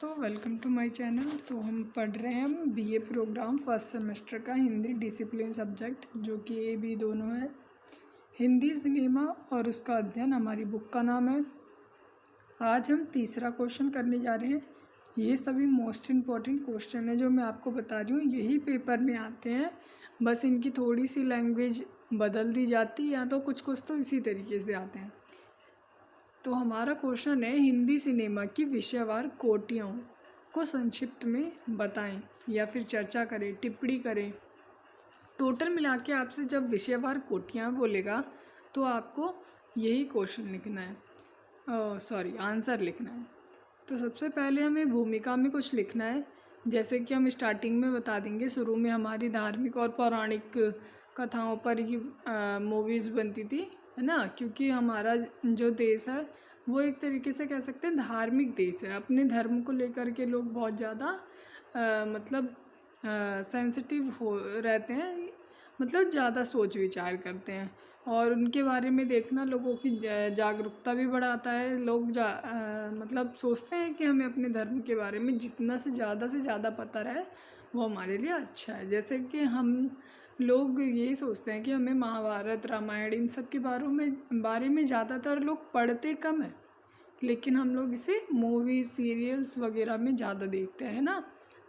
तो welcome to my channel. तो हम पढ़ रहे हैं बीए प्रोग्राम फर्स्ट सेमेस्टर का हिंदी डिसिप्लिन सब्जेक्ट, जो कि ए बी दोनों है। हिंदी सिनेमा और उसका अध्ययन हमारी बुक का नाम है। आज हम तीसरा क्वेश्चन करने जा रहे हैं। ये सभी मोस्ट इम्पॉर्टेंट क्वेश्चन है जो मैं आपको बता रही हूँ, यही पेपर में आते हैं। बस इनकी थोड़ी सी लैंग्वेज बदल दी जाती है, या तो कुछ कुछ तो इसी तरीके से आते हैं। तो हमारा क्वेश्चन है, हिंदी सिनेमा की विषयवार कोटियों को संक्षिप्त में बताएं या फिर चर्चा करें, टिप्पणी करें। टोटल मिला के आपसे जब विषयवार कोटियाँ बोलेगा तो आपको यही क्वेश्चन लिखना है, आंसर लिखना है। तो सबसे पहले हमें भूमिका में कुछ लिखना है, जैसे कि हम स्टार्टिंग में बता देंगे। शुरू में हमारी धार्मिक और पौराणिक कथाओं पर ही मूवीज़ बनती थी, है ना, क्योंकि हमारा जो देश है वो एक तरीके से कह सकते हैं धार्मिक देश है। अपने धर्म को लेकर के लोग बहुत ज़्यादा मतलब सेंसिटिव हो रहते हैं, मतलब ज़्यादा सोच विचार करते हैं, और उनके बारे में देखना लोगों की जागरूकता भी बढ़ाता है। लोग मतलब सोचते हैं कि हमें अपने धर्म के बारे में जितना से ज़्यादा पता रहे वो हमारे लिए अच्छा है। जैसे कि हम लोग ये सोचते हैं कि हमें महाभारत, रामायण, इन सब के बारे में ज़्यादातर लोग पढ़ते कम है, लेकिन हम लोग इसे मूवी, सीरियल्स वगैरह में ज़्यादा देखते हैं ना,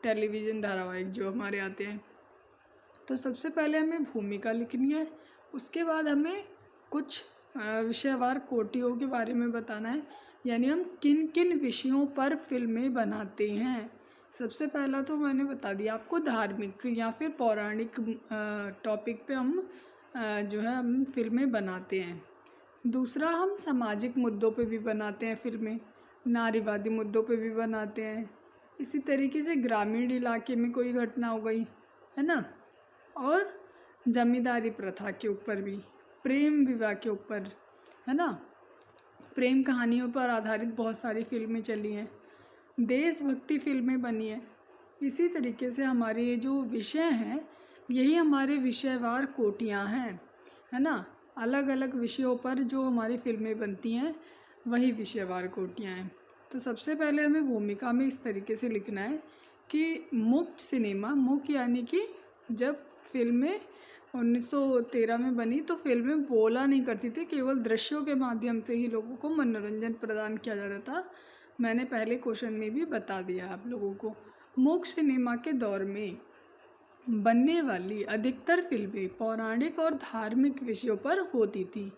टेलीविज़न धारावाहिक जो हमारे आते हैं। तो सबसे पहले हमें भूमिका लिखनी है, उसके बाद हमें कुछ विषयवार कोटियों के बारे में बताना है, यानी हम किन किन विषयों पर फिल्में बनाते हैं। सबसे पहला तो मैंने बता दिया आपको, धार्मिक या फिर पौराणिक टॉपिक पे हम हम फिल्में बनाते हैं। दूसरा, हम सामाजिक मुद्दों पे भी बनाते हैं फिल्में, नारीवादी मुद्दों पे भी बनाते हैं। इसी तरीके से ग्रामीण इलाके में कोई घटना हो गई, है ना, और जमींदारी प्रथा के ऊपर भी, प्रेम विवाह के ऊपर, है ना, प्रेम कहानियों पर आधारित बहुत सारी फिल्में चली हैं, देशभक्ति फिल्में बनी हैं। इसी तरीके से हमारे ये जो विषय हैं यही हमारे विषयवार कोटियाँ हैं, है ना। अलग अलग विषयों पर जो हमारी फिल्में बनती हैं वही विषयवार कोटियाँ हैं। तो सबसे पहले हमें भूमिका में इस तरीके से लिखना है कि मुक्त सिनेमा, मुक्त यानी कि जब फिल्में 1913 में बनी तो फिल्में बोला नहीं करती थी, केवल दृश्यों के माध्यम से ही लोगों को मनोरंजन प्रदान किया जाता था। मैंने पहले क्वेश्चन में भी बता दिया आप लोगों को। मुक्त सिनेमा के दौर में बनने वाली अधिकतर फिल्में पौराणिक और धार्मिक विषयों पर होती थी,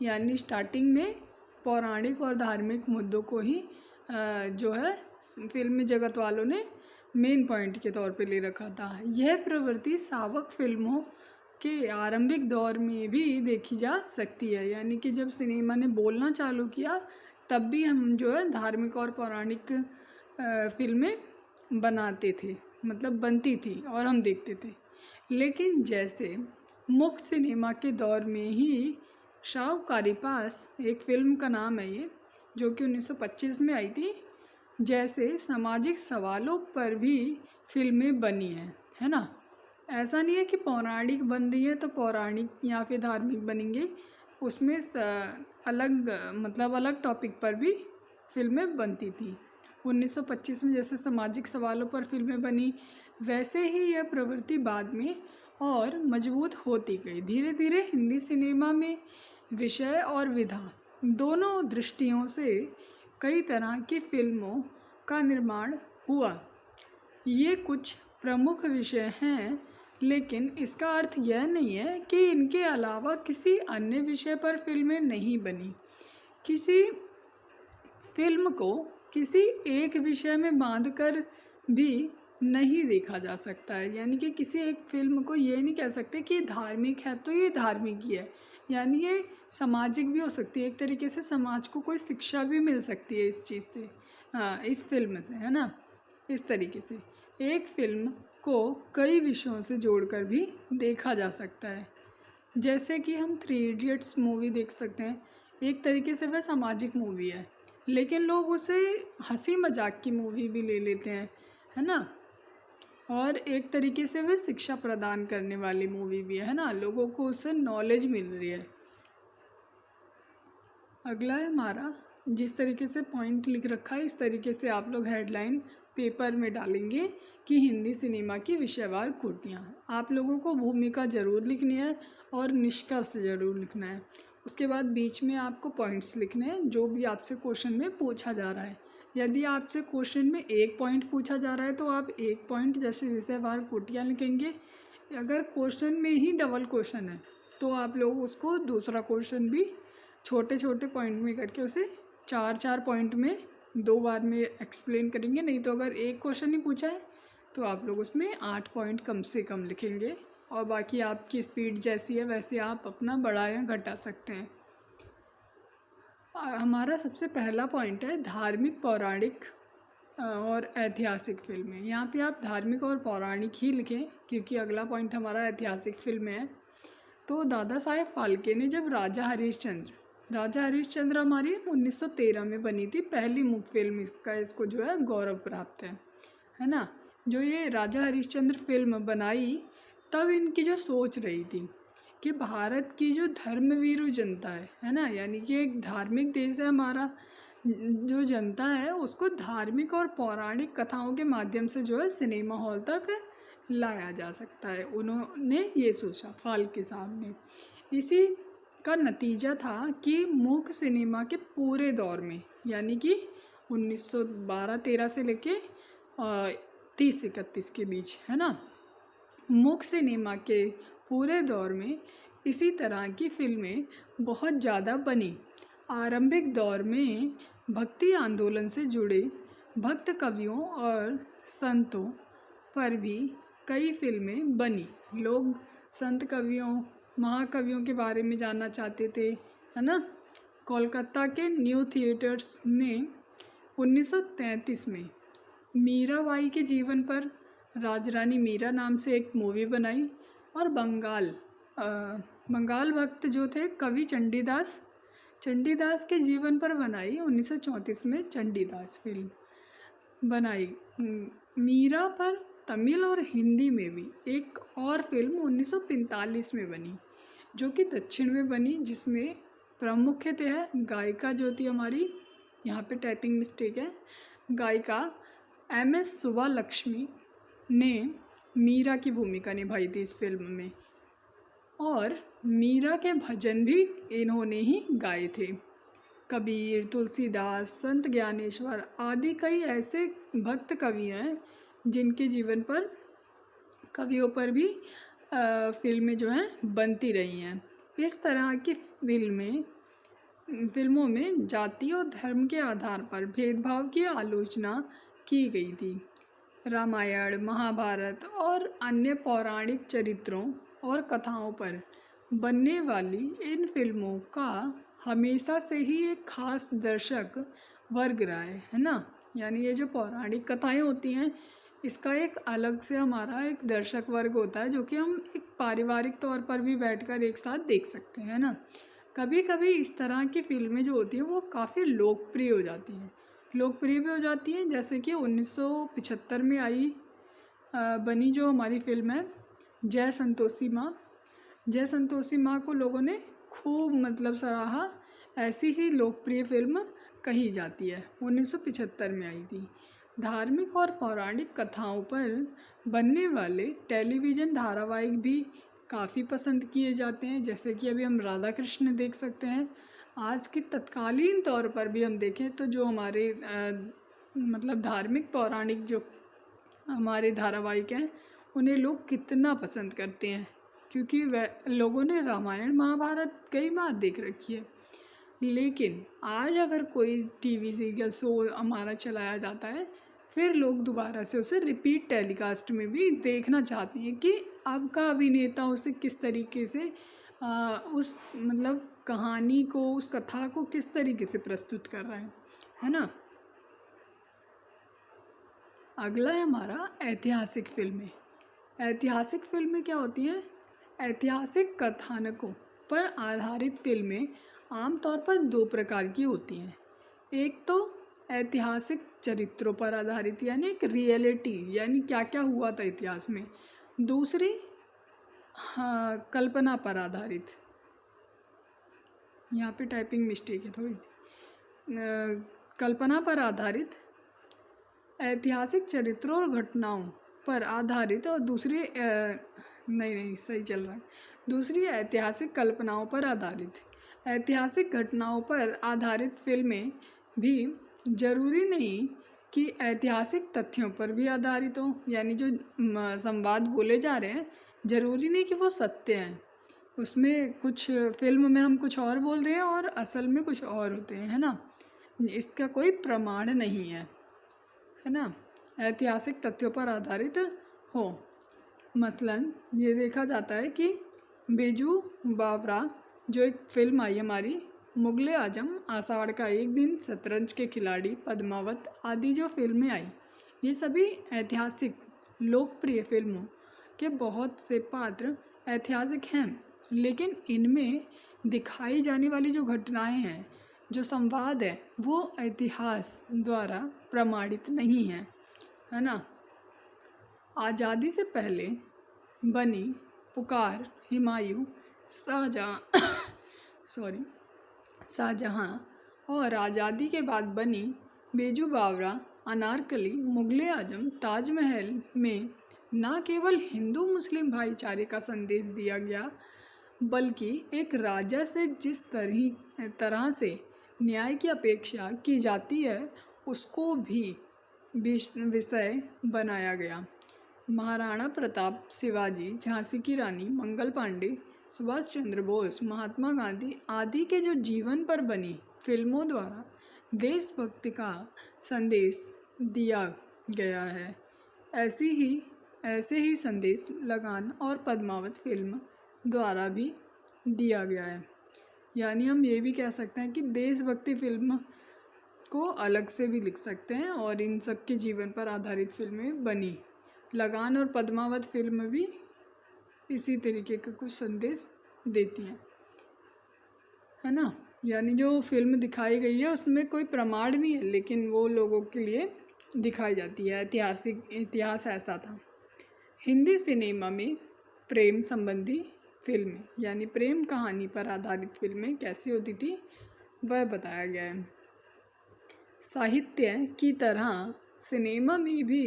यानी स्टार्टिंग में पौराणिक और धार्मिक मुद्दों को ही फिल्मी जगत वालों ने मेन पॉइंट के तौर पे ले रखा था। यह प्रवृत्ति सावक फिल्मों के आरंभिक दौर में भी देखी जा सकती है, यानी कि जब सिनेमा ने बोलना चालू किया तब भी हम धार्मिक और पौराणिक फिल्में बनाते थे, मतलब बनती थी और हम देखते थे। लेकिन जैसे मुक्त सिनेमा के दौर में ही शाहूकारी पास एक फ़िल्म का नाम है ये, जो कि 1925 में आई थी, जैसे सामाजिक सवालों पर भी फिल्में बनी हैं, है ना। ऐसा नहीं है कि पौराणिक बन रही है तो पौराणिक या फिर धार्मिक बनेंगे, उसमें अलग टॉपिक पर भी फिल्में बनती थी। 1925 में जैसे सामाजिक सवालों पर फिल्में बनी, वैसे ही यह प्रवृत्ति बाद में और मजबूत होती गई। धीरे धीरे हिंदी सिनेमा में विषय और विधा दोनों दृष्टियों से कई तरह की फिल्मों का निर्माण हुआ। ये कुछ प्रमुख विषय हैं, लेकिन इसका अर्थ यह नहीं है कि इनके अलावा किसी अन्य विषय पर फिल्में नहीं बनी। किसी फिल्म को किसी एक विषय में बांधकर भी नहीं देखा जा सकता है, यानी कि किसी एक फिल्म को ये नहीं कह सकते कि धार्मिक है तो ये धार्मिक ही है, यानी ये सामाजिक भी हो सकती है। एक तरीके से समाज को कोई शिक्षा भी मिल सकती है इस चीज़ से, इस फिल्म से, है ना। इस तरीके से एक फिल्म को कई विषयों से जोड़कर भी देखा जा सकता है। जैसे कि हम 3 इडियट्स मूवी देख सकते हैं, एक तरीके से वह सामाजिक मूवी है, लेकिन लोग उसे हंसी मजाक की मूवी भी ले लेते हैं, है ना, और एक तरीके से वह शिक्षा प्रदान करने वाली मूवी भी है ना, लोगों को उससे नॉलेज मिल रही है। अगला है हमारा जिस तरीके से पॉइंट लिख रखा है इस तरीके से आप लोग हेडलाइन पेपर में डालेंगे कि हिंदी सिनेमा की विषयवार कोटियाँ। आप लोगों को भूमिका ज़रूर लिखनी है और निष्कर्ष ज़रूर लिखना है। उसके बाद बीच में आपको पॉइंट्स लिखने हैं जो भी आपसे क्वेश्चन में पूछा जा रहा है। यदि आपसे क्वेश्चन में एक पॉइंट पूछा जा रहा है तो आप एक पॉइंट जैसे विषयवार कोटियाँ लिखेंगे। अगर क्वेश्चन में ही डबल क्वेश्चन है तो आप लोग उसको दूसरा क्वेश्चन भी छोटे छोटे पॉइंट में करके उसे 4-4 पॉइंट में 2 बार में एक्सप्लेन करेंगे। नहीं तो अगर एक क्वेश्चन ही पूछा है तो आप लोग उसमें 8 पॉइंट कम से कम लिखेंगे और बाकी आपकी स्पीड जैसी है वैसे आप अपना बढ़ा या घटा सकते हैं। हमारा सबसे पहला पॉइंट है धार्मिक, पौराणिक और ऐतिहासिक फिल्में। यहाँ पे आप धार्मिक और पौराणिक ही लिखें क्योंकि अगला पॉइंट हमारा ऐतिहासिक फिल्में है। तो दादा साहेब फाल्के ने जब राजा हरिश्चंद्र हमारी 1913 में बनी थी, पहली मुख्य फिल्म इसका इसको जो है गौरव प्राप्त है ना। जो ये राजा हरिश्चंद्र फिल्म बनाई तब इनकी जो सोच रही थी कि भारत की जो धर्मवीरू जनता है ना, यानी कि एक धार्मिक देश है हमारा, जो जनता है उसको धार्मिक और पौराणिक कथाओं के माध्यम से जो है सिनेमा हॉल तक लाया जा सकता है। उन्होंने ये सोचा फाल्के साहब ने। इसी का नतीजा था कि मूक सिनेमा के पूरे दौर में यानी कि 1912-13 से लेके 30-31 के बीच है ना, मूक सिनेमा के पूरे दौर में इसी तरह की फिल्में बहुत ज़्यादा बनी। आरंभिक दौर में भक्ति आंदोलन से जुड़े भक्त कवियों और संतों पर भी कई फिल्में बनी। लोग संत कवियों, महाकवियों के बारे में जानना चाहते थे, है ना। कोलकाता के न्यू थिएटर्स ने 1933 में मीराबाई के जीवन पर राजरानी मीरा नाम से एक मूवी बनाई और बंगाल भक्त जो थे कवि चंडीदास के जीवन पर बनाई 1934 में चंडीदास फिल्म बनाई। मीरा पर तमिल और हिंदी में भी एक और फिल्म 1945 में बनी जो कि दक्षिण में बनी, जिसमें प्रमुख थे गायिका जो थी हमारी, यहाँ पे टाइपिंग मिस्टेक है, गायिका MS सुब्बालक्ष्मी ने मीरा की भूमिका निभाई थी इस फिल्म में और मीरा के भजन भी इन्होंने ही गाए थे। कबीर, तुलसीदास, संत ज्ञानेश्वर आदि कई ऐसे भक्त कवि हैं जिनके जीवन पर कवियों पर भी फिल्में जो हैं बनती रही हैं। इस तरह की फिल्मों में जाति और धर्म के आधार पर भेदभाव की आलोचना की गई थी। रामायण, महाभारत और अन्य पौराणिक चरित्रों और कथाओं पर बनने वाली इन फिल्मों का हमेशा से ही एक खास दर्शक वर्ग रहा है ना। यानी ये जो पौराणिक कथाएं होती हैं इसका एक अलग से हमारा एक दर्शक वर्ग होता है जो कि हम एक पारिवारिक तौर पर भी बैठकर एक साथ देख सकते हैं ना। कभी कभी इस तरह की फिल्में जो होती हैं वो काफ़ी लोकप्रिय हो जाती हैं, लोकप्रिय भी हो जाती हैं। जैसे कि 1975 में बनी जो हमारी फिल्म है जय संतोषी माँ को लोगों ने खूब मतलब सराहा। ऐसी ही लोकप्रिय फिल्म कही जाती है, 1975 में आई थी। धार्मिक और पौराणिक कथाओं पर बनने वाले टेलीविज़न धारावाहिक भी काफ़ी पसंद किए जाते हैं। जैसे कि अभी हम राधा कृष्ण देख सकते हैं। आज के तत्कालीन तौर पर भी हम देखें तो जो हमारे मतलब धार्मिक पौराणिक जो हमारे धारावाहिक हैं उन्हें लोग कितना पसंद करते हैं, क्योंकि वह लोगों ने रामायण महाभारत कई बार देख रखी है। लेकिन आज अगर कोई टीवी सीरियल शो हमारा चलाया जाता है फिर लोग दोबारा से उसे रिपीट टेलीकास्ट में भी देखना चाहते हैं कि अब का अभिनेता उसे किस तरीके से उस मतलब कहानी को, उस कथा को किस तरीके से प्रस्तुत कर रहा है ना। अगला है हमारा ऐतिहासिक फिल्में। ऐतिहासिक फिल्में क्या होती हैं? ऐतिहासिक कथानकों पर आधारित फिल्में आमतौर पर 2 प्रकार की होती हैं। एक तो ऐतिहासिक चरित्रों पर आधारित यानी एक रियलिटी, यानी क्या क्या हुआ था इतिहास में। दूसरी कल्पना पर आधारित, यहाँ पे टाइपिंग मिस्टेक है थोड़ी सी। कल्पना पर आधारित, ऐतिहासिक चरित्रों और घटनाओं पर आधारित, और दूसरी नहीं सही चल रहा है, दूसरी ऐतिहासिक कल्पनाओं पर आधारित। ऐतिहासिक घटनाओं पर आधारित फिल्में भी जरूरी नहीं कि ऐतिहासिक तथ्यों पर भी आधारित हो, यानी जो संवाद बोले जा रहे हैं जरूरी नहीं कि वो सत्य हैं। उसमें कुछ फिल्म में हम कुछ और बोल रहे हैं और असल में कुछ और होते हैं, है ना। इसका कोई प्रमाण नहीं है ना। ऐतिहासिक तथ्यों पर आधारित हो, मसलन ये देखा जाता है कि बेजू बावरा जो एक फिल्म आई हमारी, मुगले आजम, आषाढ़ का एक दिन, शतरंज के खिलाड़ी, पद्मावत आदि जो फिल्में आई, ये सभी ऐतिहासिक लोकप्रिय फिल्मों के बहुत से पात्र ऐतिहासिक हैं, लेकिन इनमें दिखाई जाने वाली जो घटनाएं हैं, जो संवाद है, वो इतिहास द्वारा प्रमाणित नहीं है ना। आज़ादी से पहले बनी पुकार, हुमायूं, शाहजहां और आज़ादी के बाद बनी बेजू बावरा, अनारकली, मुगले आजम, ताजमहल में न केवल हिंदू मुस्लिम भाईचारे का संदेश दिया गया, बल्कि एक राजा से जिस तरह से न्याय की अपेक्षा की जाती है उसको भी विषय बनाया गया। महाराणा प्रताप, शिवाजी, झांसी की रानी, मंगल पांडे, सुभाष चंद्र बोस, महात्मा गांधी आदि के जो जीवन पर बनी फिल्मों द्वारा देशभक्ति का संदेश दिया गया है। ऐसे ही संदेश लगान और पद्मावत फिल्म द्वारा भी दिया गया है। यानी हम ये भी कह सकते हैं कि देशभक्ति फिल्म को अलग से भी लिख सकते हैं और इन सब के जीवन पर आधारित फिल्में बनी। लगान और पद्मावत फिल्म भी इसी तरीके का कुछ संदेश देती हैं, है ना। यानी जो फिल्म दिखाई गई है उसमें कोई प्रमाण नहीं है, लेकिन वो लोगों के लिए दिखाई जाती है। इतिहास ऐसा था। हिंदी सिनेमा में प्रेम संबंधी फिल्में, यानी प्रेम कहानी पर आधारित फिल्में कैसी होती थी वह बताया गया है। साहित्य की तरह सिनेमा में भी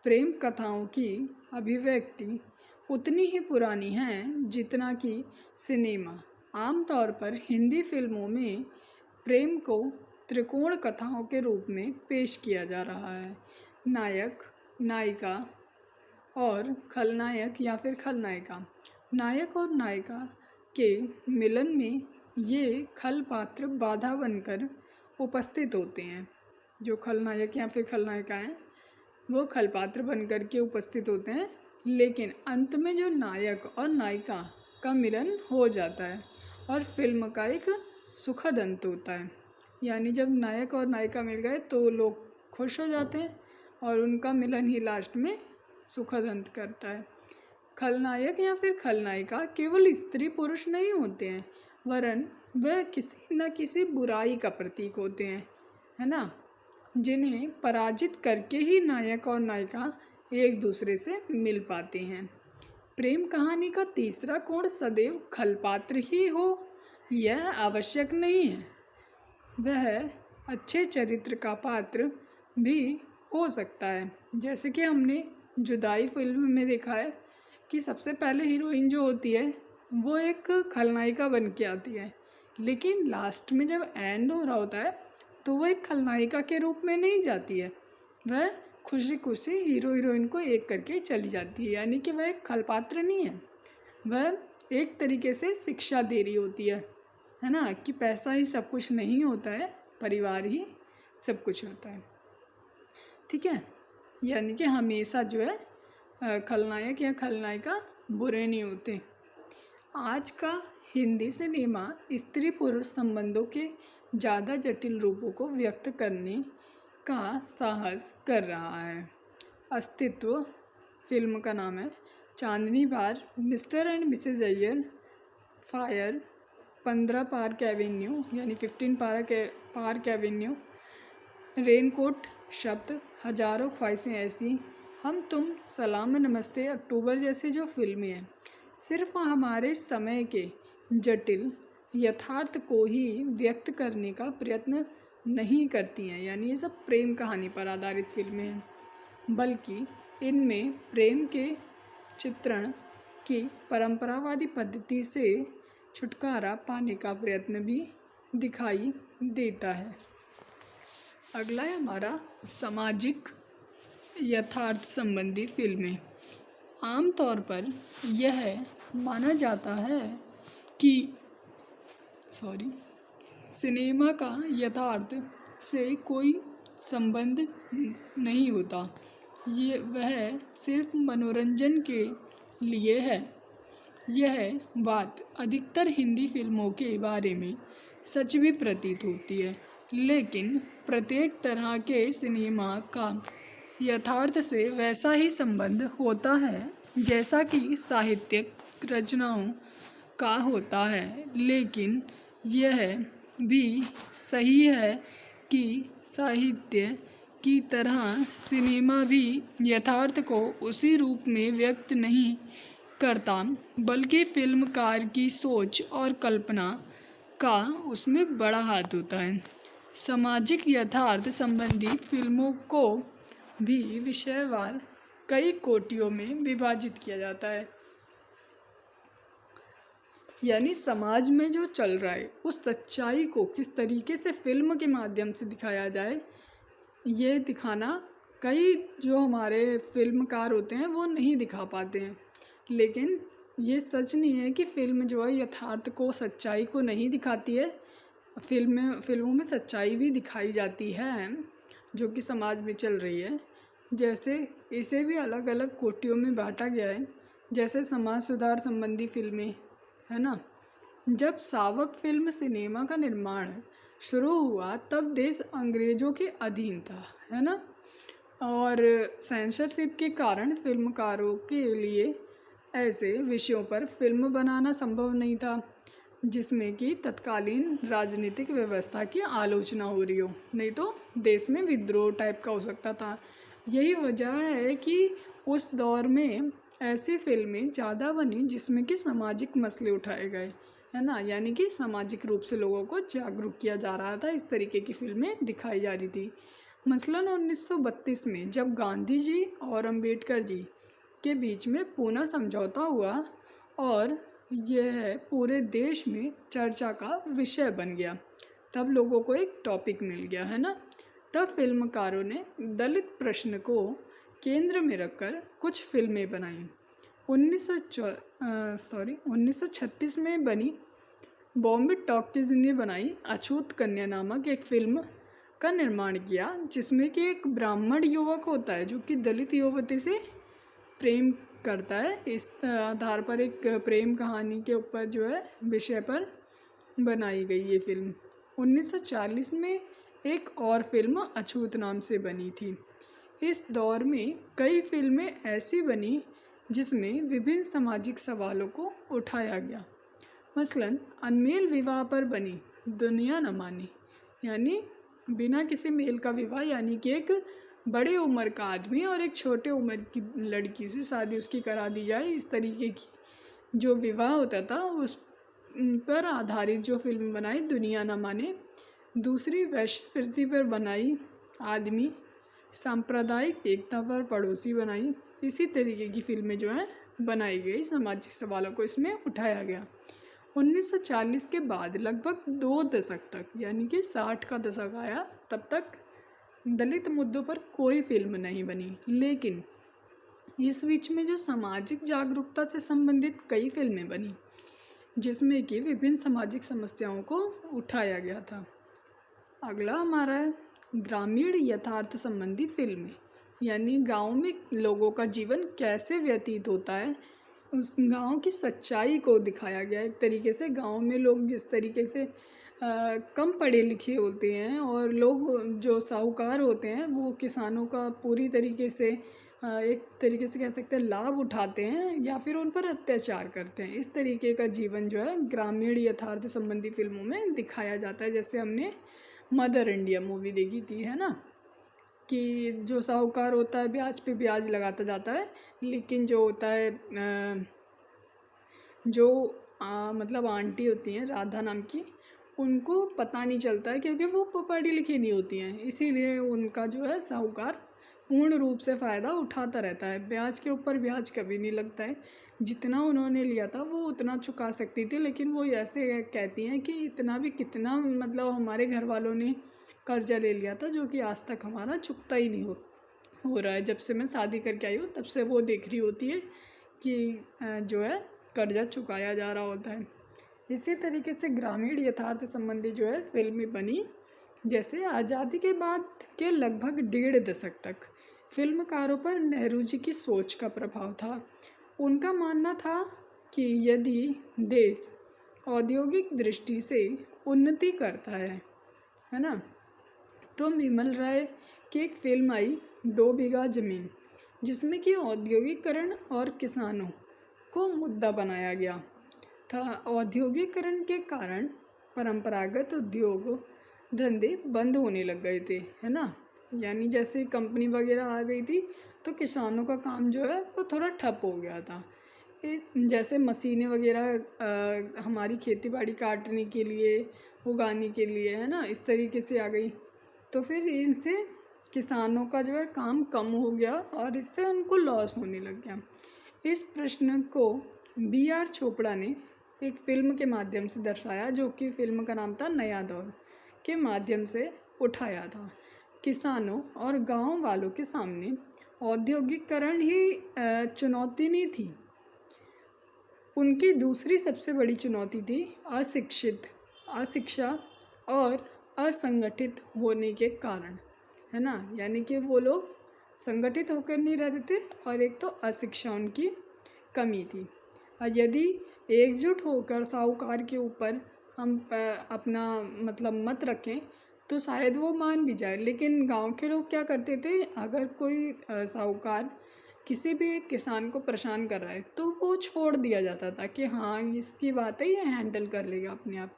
प्रेम कथाओं की अभिव्यक्ति उतनी ही पुरानी है जितना कि सिनेमा। आमतौर पर हिंदी फिल्मों में प्रेम को त्रिकोण कथाओं के रूप में पेश किया जा रहा है। नायक, नायिका और खलनायक या फिर खलनायिका। नायक और नायिका के मिलन में ये खल पात्र बाधा बनकर उपस्थित होते हैं। जो खलनायक या फिर खलनायिका हैं वो खल पात्र बनकर के उपस्थित होते हैं, लेकिन अंत में जो नायक और नायिका का मिलन हो जाता है और फिल्म का एक सुखद अंत होता है। यानी जब नायक और नायिका मिल गए तो लोग खुश हो जाते हैं और उनका मिलन ही लास्ट में सुखद अंत करता है। खलनायक या फिर खलनायिका केवल स्त्री पुरुष नहीं होते हैं, वरन वह किसी न किसी बुराई का प्रतीक होते हैं, है ना, जिन्हें पराजित करके ही नायक और नायिका एक दूसरे से मिल पाते हैं। प्रेम कहानी का तीसरा कोण सदैव खलपात्र ही हो यह आवश्यक नहीं है, वह अच्छे चरित्र का पात्र भी हो सकता है। जैसे कि हमने जुदाई फिल्म में देखा है कि सबसे पहले हीरोइन जो होती है वो एक खलनायिका बन के आती है, लेकिन लास्ट में जब एंड हो रहा होता है तो वो एक खलनायिका के रूप में नहीं जाती है, वह खुशी खुशी हीरो हीरोइन को एक करके चली जाती है। यानी कि वह एक खलपात्र नहीं है, वह एक तरीके से शिक्षा दे रही होती है ना, कि पैसा ही सब कुछ नहीं होता है, परिवार ही सब कुछ होता है। ठीक है, यानी कि हमेशा जो है खलनायक या खलनायिका बुरे नहीं होते। आज का हिंदी सिनेमा स्त्री पुरुष संबंधों के ज़्यादा जटिल रूपों को व्यक्त करने का साहस कर रहा है। अस्तित्व फिल्म का नाम है। Chandni Bar, Mr and Mrs Iyer, Fire, 15 Park Avenue यानी 15 पार्क एवेन्यू, रेनकोट शब्द, हजारों ख्वाहिशें ऐसी, हम तुम, सलाम नमस्ते, अक्टूबर जैसी जो फिल्में हैं सिर्फ हमारे समय के जटिल यथार्थ को ही व्यक्त करने का प्रयत्न नहीं करती हैं, यानी ये सब प्रेम कहानी पर आधारित फिल्में हैं, बल्कि इनमें प्रेम के चित्रण की परंपरावादी पद्धति से छुटकारा पाने का प्रयत्न भी दिखाई देता है। अगला है हमारा सामाजिक यथार्थ संबंधी फिल्में। आमतौर पर यह माना जाता है कि सिनेमा का यथार्थ से कोई संबंध नहीं होता, ये वह सिर्फ मनोरंजन के लिए है। यह बात अधिकतर हिंदी फिल्मों के बारे में सच भी प्रतीत होती है, लेकिन प्रत्येक तरह के सिनेमा का यथार्थ से वैसा ही संबंध होता है जैसा कि साहित्यिक रचनाओं का होता है। लेकिन यह भी सही है कि साहित्य की तरह सिनेमा भी यथार्थ को उसी रूप में व्यक्त नहीं करता, बल्कि फिल्मकार की सोच और कल्पना का उसमें बड़ा हाथ होता है। सामाजिक यथार्थ संबंधी फिल्मों को भी विषयवार कई कोटियों में विभाजित किया जाता है, यानी समाज में जो चल रहा है उस सच्चाई को किस तरीके से फिल्म के माध्यम से दिखाया जाए, ये दिखाना कई जो हमारे फिल्मकार होते हैं वो नहीं दिखा पाते हैं। लेकिन ये सच नहीं है कि फिल्म जो है यथार्थ को, सच्चाई को नहीं दिखाती है। फिल्मों में सच्चाई भी दिखाई जाती है जो कि समाज में चल रही है। जैसे इसे भी अलग अलग कोटियों में बांटा गया है, जैसे समाज सुधार संबंधी फिल्में, है ना। जब सावक फिल्म सिनेमा का निर्माण शुरू हुआ तब देश अंग्रेज़ों के अधीन था, है ना, और सेंसरशिप के कारण फिल्मकारों के लिए ऐसे विषयों पर फिल्म बनाना संभव नहीं था जिसमें कि तत्कालीन राजनीतिक व्यवस्था की आलोचना हो रही हो, नहीं तो देश में विद्रोह टाइप का हो सकता था। यही वजह है कि उस दौर में ऐसी फिल्में ज़्यादा बनी जिसमें कि सामाजिक मसले उठाए गए, है ना, यानी कि सामाजिक रूप से लोगों को जागरूक किया जा रहा था, इस तरीके की फिल्में दिखाई जा रही थी। मसलन 1932 में जब गांधी जी और अंबेडकर जी के बीच में पूना समझौता हुआ और यह पूरे देश में चर्चा का विषय बन गया, तब लोगों को एक टॉपिक मिल गया, है ना। तब फिल्मकारों ने दलित प्रश्न को केंद्र में रखकर कुछ फिल्में बनाई। 1936 में बनी बॉम्बे टॉकीज ने बनाई अछूत कन्या नामक एक फिल्म का निर्माण किया, जिसमें कि एक ब्राह्मण युवक होता है जो कि दलित युवती से प्रेम करता है। इस आधार पर एक प्रेम कहानी के ऊपर जो है विषय पर बनाई गई ये फिल्म। 1940 में एक और फिल्म अछूत नाम से बनी थी। इस दौर में कई फिल्में ऐसी बनी जिसमें विभिन्न सामाजिक सवालों को उठाया गया। मसलन अनमेल विवाह पर बनी दुनिया न मानी, यानी बिना किसी मेल का विवाह, यानी कि एक बड़े उम्र का आदमी और एक छोटे उम्र की लड़की से शादी उसकी करा दी जाए, इस तरीके की जो विवाह होता था उस पर आधारित जो फिल्म बनाई दुनिया न माने। दूसरी वैश्य पर बनाई आदमी सांप्रदायिक एकता पर पड़ोसी बनाई। इसी तरीके की फिल्में जो हैं बनाई गई, सामाजिक सवालों को इसमें उठाया गया। 1940 के बाद लगभग 2 दशक तक, यानी कि 60 का दशक आया, तब तक दलित मुद्दों पर कोई फिल्म नहीं बनी। लेकिन इस बीच में जो सामाजिक जागरूकता से संबंधित कई फिल्में बनी जिसमें कि विभिन्न सामाजिक समस्याओं को उठाया गया था। अगला हमारा है ग्रामीण यथार्थ संबंधी फिल्में, यानी गांव में लोगों का जीवन कैसे व्यतीत होता है, उस गांव की सच्चाई को दिखाया गया। एक तरीके से गांव में लोग जिस तरीके से कम पढ़े लिखे होते हैं और लोग जो साहूकार होते हैं वो किसानों का पूरी तरीके से एक तरीके से कह सकते हैं लाभ उठाते हैं या फिर उन पर अत्याचार करते हैं। इस तरीके का जीवन जो है ग्रामीण यथार्थ संबंधी फिल्मों में दिखाया जाता है। जैसे हमने मदर इंडिया मूवी देखी थी, है ना, कि जो साहूकार होता है ब्याज पे ब्याज लगाता जाता है, लेकिन जो होता है मतलब आंटी होती हैं राधा नाम की, उनको पता नहीं चलता है क्योंकि वो पढ़ी लिखी नहीं होती हैं, इसीलिए उनका जो है साहूकार पूर्ण रूप से फ़ायदा उठाता रहता है। ब्याज के ऊपर ब्याज कभी नहीं लगता है, जितना उन्होंने लिया था वो उतना चुका सकती थी, लेकिन वो ऐसे कहती हैं कि इतना भी कितना, मतलब हमारे घर वालों ने कर्जा ले लिया था जो कि आज तक हमारा चुकता ही नहीं हो रहा है। जब से मैं शादी करके आई हूँ तब से वो देख रही होती है कि जो है कर्जा चुकाया जा रहा होता है। इसी तरीके से ग्रामीण यथार्थ संबंधी जो है फिल्में बनी, जैसे आज़ादी के बाद के लगभग 1.5 दशक तक फिल्मकारों पर नेहरू जी की सोच का प्रभाव था। उनका मानना था कि यदि देश औद्योगिक दृष्टि से उन्नति करता है ना, तो विमल राय की एक फिल्म आई 2 बीघा ज़मीन, जिसमें कि औद्योगिकरण और किसानों को मुद्दा बनाया गया था। औद्योगिकरण के कारण परंपरागत उद्योग धंधे बंद होने लग गए थे, है ना, यानी जैसे कंपनी वगैरह आ गई थी तो किसानों का काम जो है वो थोड़ा ठप हो गया था। जैसे मशीनें वगैरह हमारी खेती बाड़ी काटने के लिए, उगाने के लिए, है ना, इस तरीके से आ गई, तो फिर इनसे किसानों का जो है काम कम हो गया और इससे उनको लॉस होने लग गया। इस प्रश्न को B.R. चोपड़ा ने एक फ़िल्म के माध्यम से दर्शाया, जो कि फ़िल्म का नाम था नया दौर, के माध्यम से उठाया था। किसानों और गांव वालों के सामने औद्योगिकरण ही चुनौती नहीं थी, उनकी दूसरी सबसे बड़ी चुनौती थी अशिक्षा और असंगठित होने के कारण, है ना, यानी कि वो लोग संगठित होकर नहीं रहते थे और एक तो अशिक्षा उनकी कमी थी। और यदि एकजुट होकर साहूकार के ऊपर हम अपना मतलब मत रखें तो शायद वो मान भी जाए, लेकिन गांव के लोग क्या करते थे, अगर कोई साहूकार किसी भी एक किसान को परेशान कर रहा है तो वो छोड़ दिया जाता था कि हाँ इसकी बात है, ये हैंडल कर लेगा अपने आप,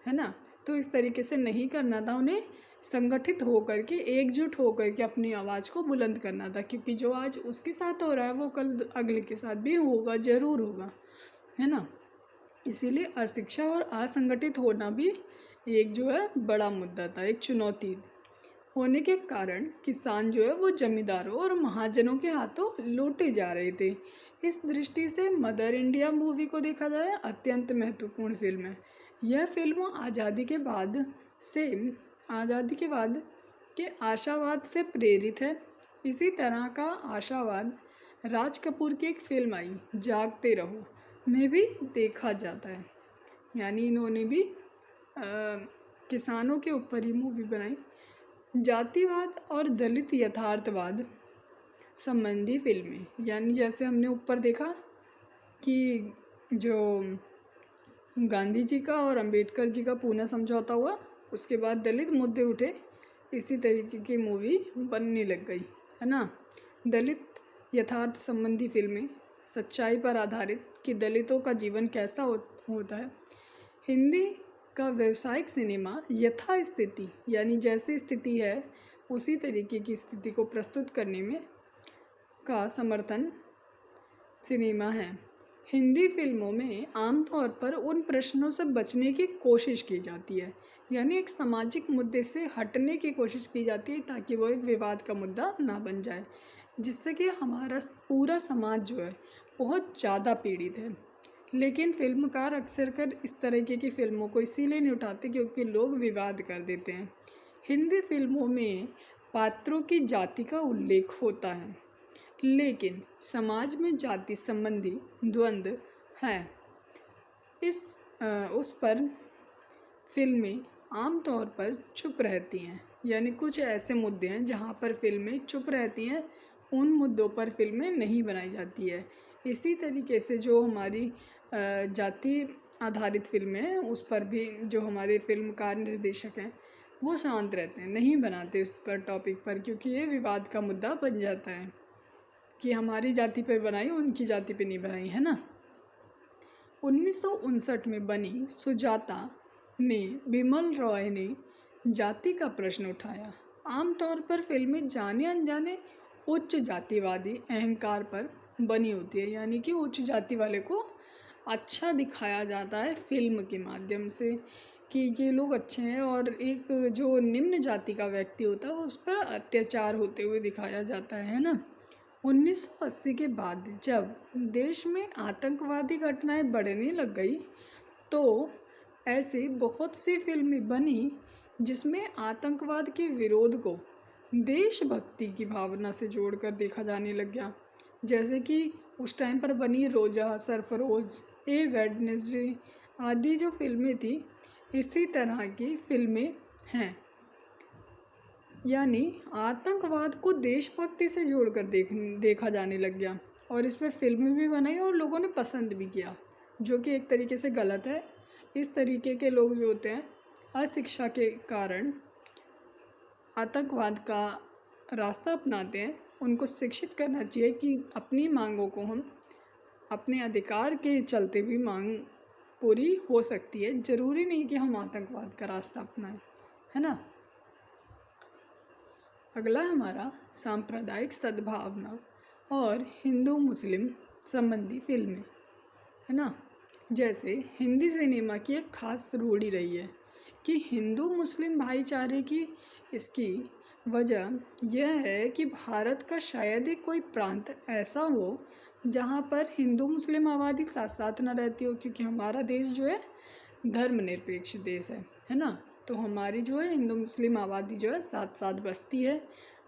है ना। तो इस तरीके से नहीं करना था, उन्हें संगठित होकर के, एकजुट होकर के अपनी आवाज़ को बुलंद करना था, क्योंकि जो आज उसके साथ हो रहा है वो कल अगले के साथ भी होगा, ज़रूर होगा, है ना। इसीलिए अशिक्षा और असंगठित होना भी एक जो है बड़ा मुद्दा था, एक चुनौती होने के कारण किसान जो है वो जमींदारों और महाजनों के हाथों लूटे जा रहे थे। इस दृष्टि से मदर इंडिया मूवी को देखा जाए अत्यंत महत्वपूर्ण फिल्म है। यह फिल्म आज़ादी के बाद के आशावाद से प्रेरित है। इसी तरह का आशावाद राज कपूर की एक फिल्म आई जागते रहो में भी देखा जाता है, यानी इन्होंने भी किसानों के ऊपर ही मूवी बनाई। जातिवाद और दलित यथार्थवाद संबंधी फिल्में, यानी जैसे हमने ऊपर देखा कि जो गांधी जी का और अंबेडकर जी का पूना समझौता हुआ, उसके बाद दलित मुद्दे उठे, इसी तरीके की मूवी बनने लग गई, है ना। दलित यथार्थ संबंधी फिल्में सच्चाई पर आधारित कि दलितों का जीवन कैसा होता है। हिंदी का व्यावसायिक सिनेमा यथास्थिति, यानी जैसी स्थिति है उसी तरीके की स्थिति को प्रस्तुत करने में का समर्थन सिनेमा है। हिंदी फिल्मों में आमतौर पर उन प्रश्नों से बचने की कोशिश की जाती है, यानी एक सामाजिक मुद्दे से हटने की कोशिश की जाती है ताकि वो एक विवाद का मुद्दा ना बन जाए, जिससे कि हमारा पूरा समाज जो है बहुत ज़्यादा पीड़ित है। लेकिन फिल्मकार अक्सर कर इस तरीके की फ़िल्मों को इसीलिए नहीं उठाते क्योंकि लोग विवाद कर देते हैं। हिंदी फिल्मों में पात्रों की जाति का उल्लेख होता है, लेकिन समाज में जाति संबंधी द्वंद्व है, उस पर फिल्में आमतौर पर चुप रहती हैं, यानी कुछ ऐसे मुद्दे हैं जहाँ पर फिल्में चुप रहती हैं, उन मुद्दों पर फिल्में नहीं बनाई जाती है। इसी तरीके से जो हमारी जाति आधारित फिल्में हैं उस पर भी जो हमारे फिल्मकार निर्देशक हैं वो शांत रहते हैं, नहीं बनाते उस पर टॉपिक पर, क्योंकि ये विवाद का मुद्दा बन जाता है कि हमारी जाति पर बनाई, उनकी जाति पर नहीं बनाई, है ना। 1959 में बनी सुजाता में बिमल रॉय ने जाति का प्रश्न उठाया। आमतौर पर फिल्में जाने अनजाने उच्च जातिवादी अहंकार पर बनी होती है, यानी कि उच्च जाति वाले को अच्छा दिखाया जाता है फिल्म के माध्यम से कि ये लोग अच्छे हैं, और एक जो निम्न जाति का व्यक्ति होता है उस पर अत्याचार होते हुए दिखाया जाता है ना। 1980 के बाद जब देश में आतंकवादी घटनाएं बढ़ने लग गई तो ऐसी बहुत सी फिल्में बनी जिसमें आतंकवाद के विरोध को देशभक्ति की भावना से जोड़कर देखा जाने लग गया। जैसे कि उस टाइम पर बनी रोजा, सरफरोज, ए वेडनेसडे आदि जो फिल्में थी, इसी तरह की फिल्में हैं। यानी आतंकवाद को देशभक्ति से जोड़कर देखा जाने लग गया, और इस पर फिल्म भी बनाई और लोगों ने पसंद भी किया, जो कि एक तरीके से गलत है। इस तरीके के लोग जो होते हैं अशिक्षा के कारण आतंकवाद का रास्ता अपनाते हैं, उनको शिक्षित करना चाहिए कि अपनी मांगों को हम अपने अधिकार के चलते भी मांग पूरी हो सकती है। ज़रूरी नहीं कि हम आतंकवाद का रास्ता अपनाएं, है ना। अगला हमारा सांप्रदायिक सद्भावना और हिंदू मुस्लिम संबंधी फिल्में, है ना। जैसे हिंदी सिनेमा की एक खास रूढ़ी रही है कि हिंदू मुस्लिम भाईचारे की इसकी वजह यह है कि भारत का शायद ही कोई प्रांत ऐसा हो जहाँ पर हिंदू मुस्लिम आबादी साथ साथ ना रहती हो, क्योंकि हमारा देश जो है धर्मनिरपेक्ष देश है ना। तो हमारी जो है हिंदू मुस्लिम आबादी जो है साथ साथ बसती है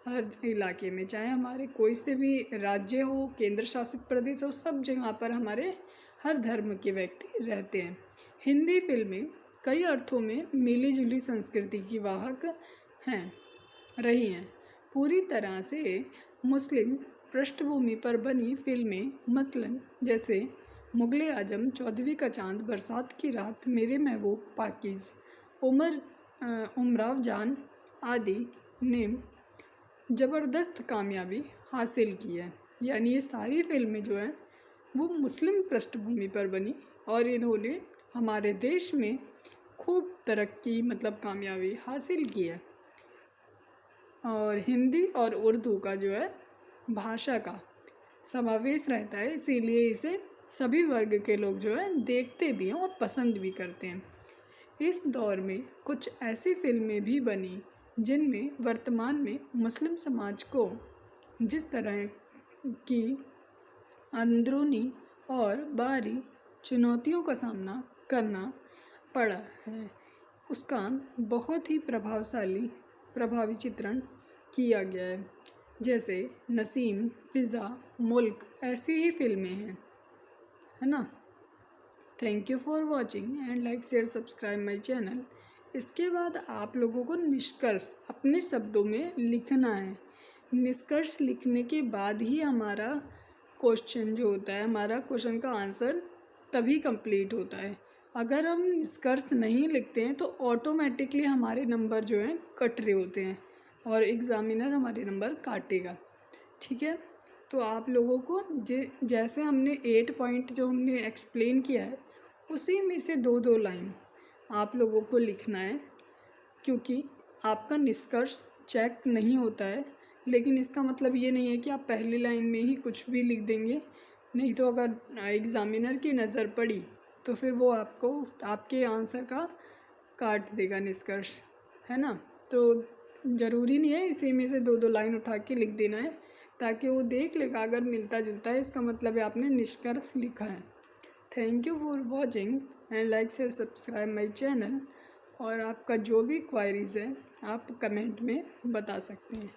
हर इलाके में, चाहे हमारे कोई से भी राज्य हो, केंद्र शासित प्रदेश हो, सब जगह पर हमारे हर धर्म के व्यक्ति रहते हैं। हिंदी फिल्में कई अर्थों में मिली जुली संस्कृति की वाहक रही हैं। पूरी तरह से मुस्लिम पृष्ठभूमि पर बनी फिल्में मसलन जैसे मुगले आजम, चौदहवीं का चांद, बरसात की रात, मेरे महबूब, पाकीज़, उमराव जान आदि ने ज़बरदस्त कामयाबी हासिल की है। यानी ये सारी फिल्में जो हैं वो मुस्लिम पृष्ठभूमि पर बनी और इन्होंने हमारे देश में खूब तरक्की मतलब कामयाबी हासिल की है। और हिंदी और उर्दू का जो है भाषा का समावेश रहता है, इसीलिए इसे सभी वर्ग के लोग जो है देखते भी हैं और पसंद भी करते हैं। इस दौर में कुछ ऐसी फिल्में भी बनी जिनमें वर्तमान में मुस्लिम समाज को जिस तरह की अंदरूनी और बाहरी चुनौतियों का सामना करना पड़ा है, उसका बहुत ही प्रभावी चित्रण किया गया है। जैसे नसीम, फ़िज़ा, मुल्क ऐसी ही फिल्में हैं, है ना। Thank you for watching and like share subscribe my channel. इसके बाद आप लोगों को निष्कर्ष अपने शब्दों में लिखना है। निष्कर्ष लिखने के बाद ही हमारा क्वेश्चन जो होता है, हमारा क्वेश्चन का आंसर तभी कंप्लीट होता है। अगर हम निष्कर्ष नहीं लिखते हैं तो ऑटोमेटिकली हमारे नंबर जो हैं कट रहे होते हैं और एग्ज़ामिनर हमारे नंबर काटेगा, ठीक है। तो आप लोगों को जैसे हमने 8 पॉइंट जो हमने एक्सप्लेन किया है उसी में से 2-2 लाइन आप लोगों को लिखना है, क्योंकि आपका निष्कर्ष चेक नहीं होता है। लेकिन इसका मतलब ये नहीं है कि आप पहली लाइन में ही कुछ भी लिख देंगे, नहीं तो अगर एग्ज़ामिनर की नज़र पड़ी तो फिर वो आपको आपके आंसर का काट देगा निष्कर्ष, है ना। तो ज़रूरी नहीं है इसी में से 2-2 लाइन उठा के लिख देना है, ताकि वो देख लेगा अगर मिलता जुलता है इसका मतलब है आपने निष्कर्ष लिखा है। Thank you for watching and like share subscribe my channel. और आपका जो भी क्वायरीज़ है आप कमेंट में बता सकते हैं।